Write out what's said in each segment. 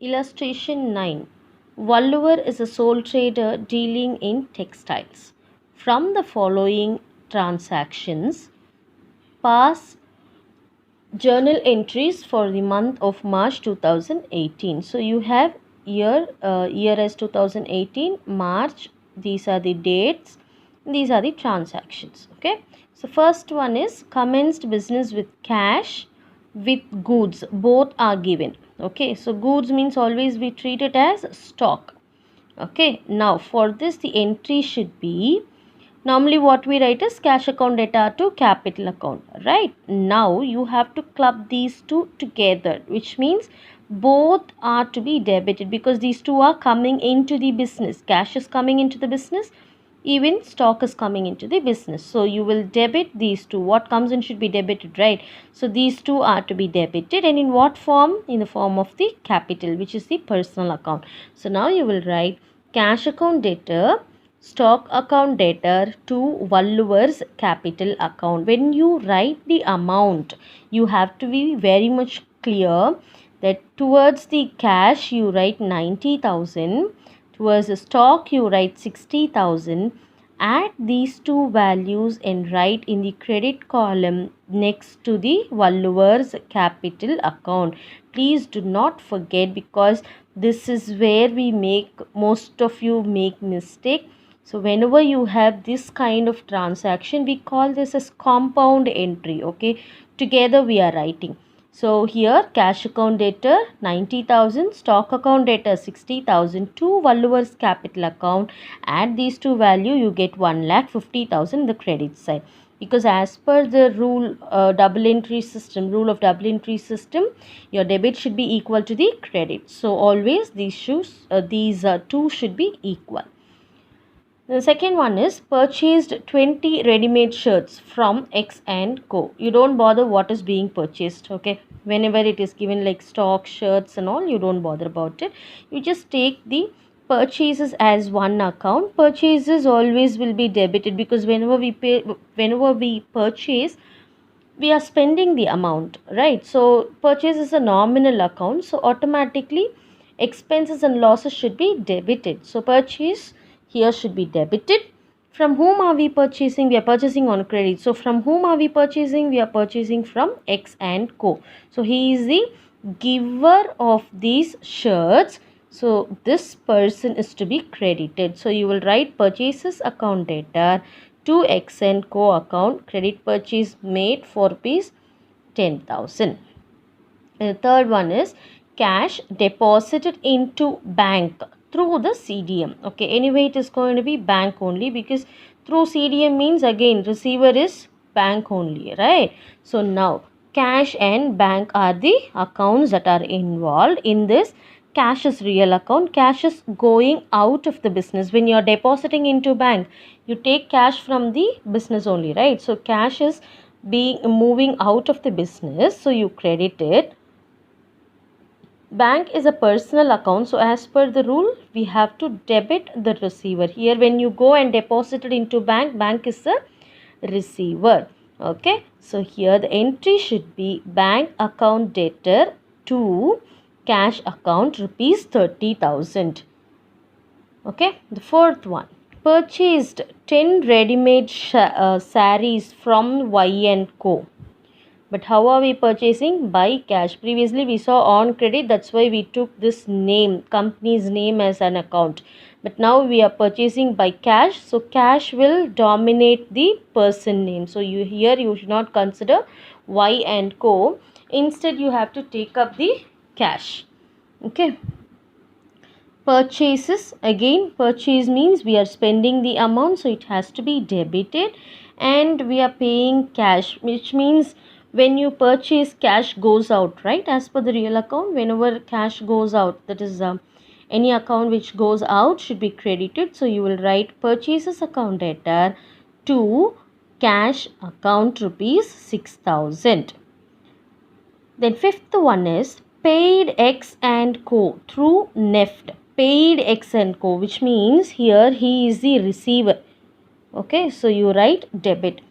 Illustration 9. Valluvar is a sole trader dealing in textiles. From the following transactions, pass journal entries for the month of March 2018. So you have year as 2018, March. These are the dates. These are the transactions. Okay. So first one is commenced business with cash, with goods. Both are given. Okay. So goods means always we treat it as stock. Okay. Now for this the entry should be, normally what we write is cash account data to capital account, right? Now you have to club these two together, which means both are to be debited because these two are coming into the business. Cash is coming into the business, even stock is coming into the business. So you will debit these two. What comes in should be debited, right? So these two are to be debited, and in what form? In the form of the capital, which is the personal account. So now you will write cash account debtor, stock account debtor to Valluvar's capital account. When you write the amount, you have to be very much clear that towards the cash you write 90,000, towards the stock you write 60,000. Add these two values and write in the credit column next to the Valluvar's capital account. Please do not forget, because this is where we make, most of you make mistake. So whenever you have this kind of transaction, we call this as compound entry. Okay, together we are writing. So here cash account debtor 90,000, stock account debtor 60,000 to Valluvar's capital account. Add these two value, you get 1,50,000 the credit side. Because as per the rule, double entry system, rule of double entry system, your debit should be equal to the credit. So always these two should be equal. The second one is purchased 20 ready-made shirts from X and Co. You don't bother what is being purchased, okay? Whenever it is given like stock, shirts and all, you don't bother about it. You just take the purchases as one account. Purchases always will be debited because whenever we purchase, we are spending the amount, right? So purchase is a nominal account, so automatically expenses and losses should be debited. So purchase here should be debited. From whom are we purchasing? We are purchasing on credit. So from whom are we purchasing? We are purchasing from X and Co. So he is the giver of these shirts. So this person is to be credited. So you will write purchases account debtor to X and Co account, credit purchase made for rupees 10,000. And the third one is cash deposited into bank through the CDM. Okay, anyway it is going to be bank only, because through CDM means again receiver is bank only, right? So now cash and bank are the accounts that are involved in this. Cash is real account. Cash is going out of the business. When you are depositing into bank, you take cash from the business only, right? So cash is being moving out of the business, so you credit it. Bank is a personal account, so as per the rule we have to debit the receiver. Here when you go and deposit it into bank, bank is the receiver. Okay, so here the entry should be bank account debtor to cash account rupees 30,000. Okay, the fourth one, purchased 10 ready-made sarees from Y and Co. But how are we purchasing? By cash. Previously we saw on credit, that's why we took this name, company's name as an account. But now we are purchasing by cash, so cash will dominate the person name. So you should not consider Y and Co. Instead you have to take up the cash. Okay. Purchases, again purchase means we are spending the amount, so it has to be debited, and we are paying cash, which means when you purchase, cash goes out, right? As per the real account, whenever cash goes out, that is any account which goes out should be credited. So you will write purchases account debtor to cash account rupees 6,000. Then fifth one is paid X and Co through NEFT. Paid X and Co, which means here he is the receiver. Okay, so you write debit.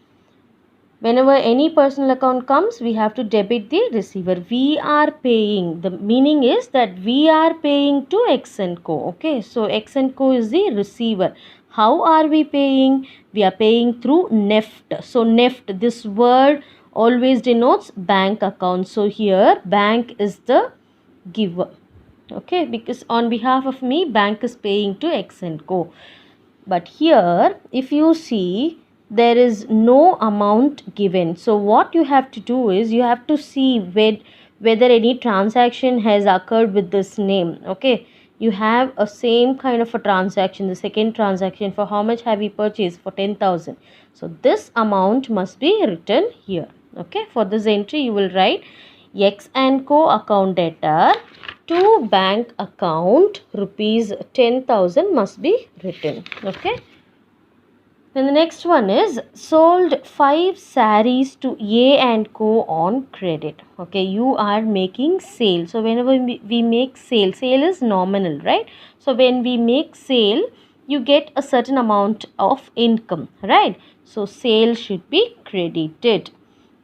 Whenever any personal account comes, we have to debit the receiver. We are paying. The meaning is that we are paying to X and Co. Okay, so X and Co is the receiver. How are we paying? We are paying through NEFT. So NEFT, this word always denotes bank account. So here bank is the giver. Okay, because on behalf of me, bank is paying to X and Co. But here if you see, there is no amount given. So what you have to do is you have to see whether any transaction has occurred with this name. Okay, you have a same kind of a transaction, the second transaction, for how much have we purchased? For 10,000. So this amount must be written here. Okay, for this entry you will write X and Co account debtor to bank account rupees 10,000 must be written. Okay, then the next one is sold 5 sarees to A and Co on credit. Okay, you are making sale. So whenever we make sale is nominal, right? So when we make sale, you get a certain amount of income, right? So sale should be credited.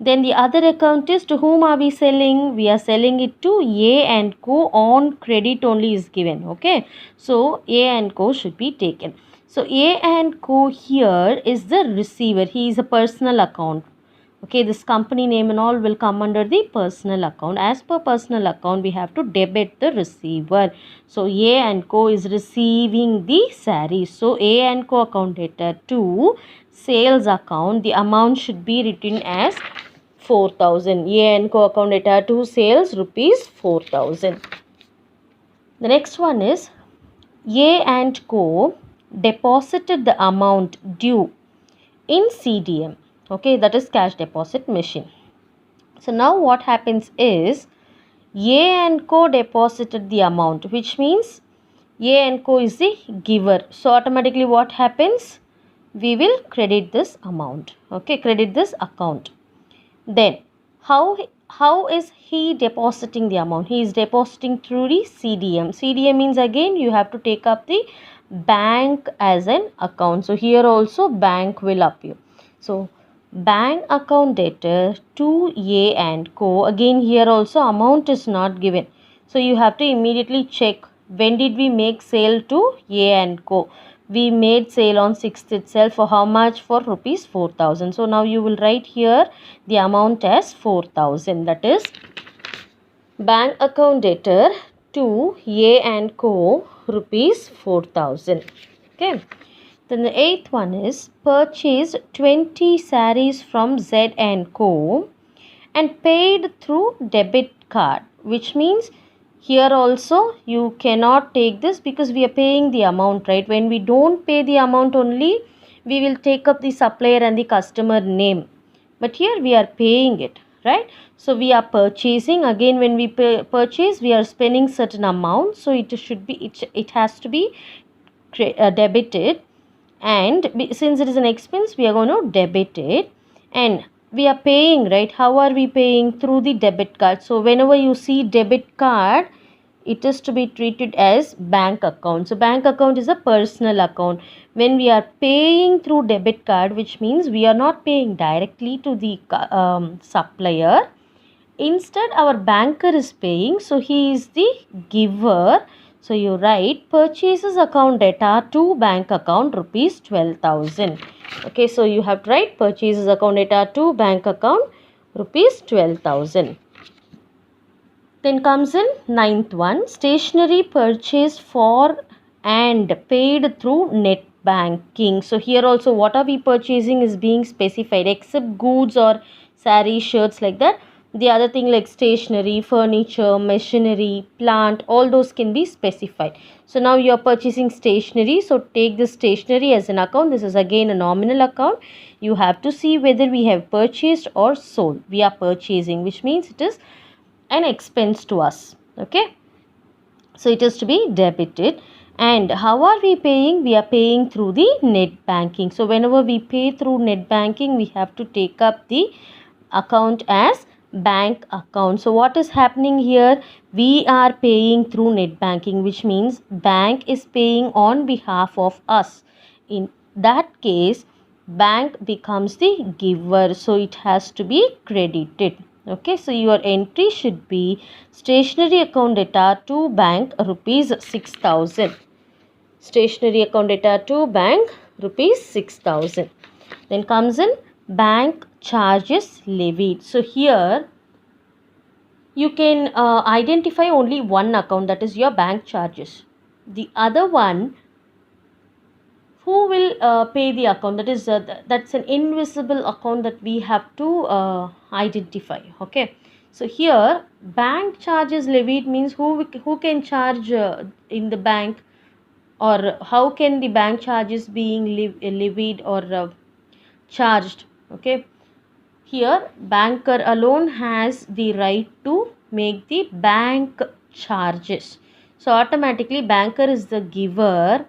Then the other account is, to whom are we selling? We are selling it to A and Co on credit only is given. Okay, so A and Co should be taken. So A and Co here is the receiver. He is a personal account. Okay, this company name and all will come under the personal account. As per personal account, we have to debit the receiver. So A and Co is receiving the saree. So A and Co account debtor to sales account, the amount should be written as 4,000. A and Co account debtor to sales rupees 4,000. The next one is A and Co deposited the amount due in CDM. Okay, that is cash deposit machine. So now what happens is A and Co deposited the amount, which means A and Co is the giver. So automatically what happens? We will credit this amount. Okay, credit this account. Then how is he depositing the amount? He is depositing through the CDM. CDM means again you have to take up the bank as an account. So here also bank will appear. So bank account debtor to A and Co. Again here also amount is not given. So you have to immediately check when did we make sale to A and Co. We made sale on 6th itself. For how much? For rupees 4,000. So now you will write here the amount as 4,000. That is bank account debtor to A and Co rupees 4,000. Okay. Then the 8th one is purchased 20 sarees from Z and Co and paid through debit card, which means here also you cannot take this because we are paying the amount, right? When we don't pay the amount only, we will take up the supplier and the customer name. But here we are paying it, right? So we are purchasing. Again, when we purchase, we are spending certain amount. So it should be, it has to be debited. And since it is an expense, we are going to debit it. And we are paying, right? How are we paying? Through the debit card. So whenever you see debit card, it is to be treated as bank account. So bank account is a personal account. When we are paying through debit card, which means we are not paying directly to the supplier. Instead our banker is paying. So he is the giver. So you write purchases account debtor to bank account rupees 12,000. Okay, so you have to write purchases account debtor to bank account rupees 12,000. Then comes in 9th one, stationery purchased for and paid through net banking. So here also what are we purchasing is being specified, except goods or saree, shirts like that. The other thing like stationery, furniture, machinery, plant, all those can be specified. So now you are purchasing stationery. So take this stationery as an account. This is again a nominal account. You have to see whether we have purchased or sold. We are purchasing, which means it is an expense to us. Okay. So it is to be debited. And how are we paying? We are paying through the net banking. So whenever we pay through net banking, we have to take up the account as bank account. So what is happening here? We are paying through net banking, which means bank is paying on behalf of us. In that case, bank becomes the giver, so it has to be credited. Okay, so your entry should be stationery account data to bank rupees 6,000. Stationery account data to bank rupees 6,000. Then comes in bank charges levied. So here you can identify only one account, that is your bank charges. The other one, who will pay the account, that is that's an invisible account that we have to identify. Okay, so here bank charges levied means who can charge in the bank, or how can the bank charges being levied or charged. Okay, here banker alone has the right to make the bank charges. So automatically banker is the giver,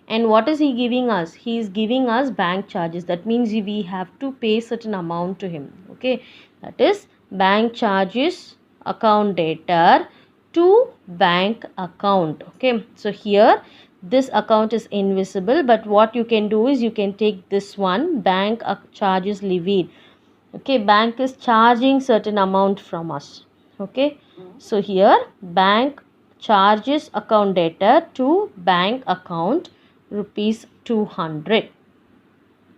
and what is he giving us? He is giving us bank charges. That means we have to pay certain amount to him. Okay, that is bank charges account data to bank account. Okay, so here this account is invisible, but what you can do is you can take this one, bank charges levied. Okay, bank is charging certain amount from us. Okay, so here bank charges account data to bank account rupees 200.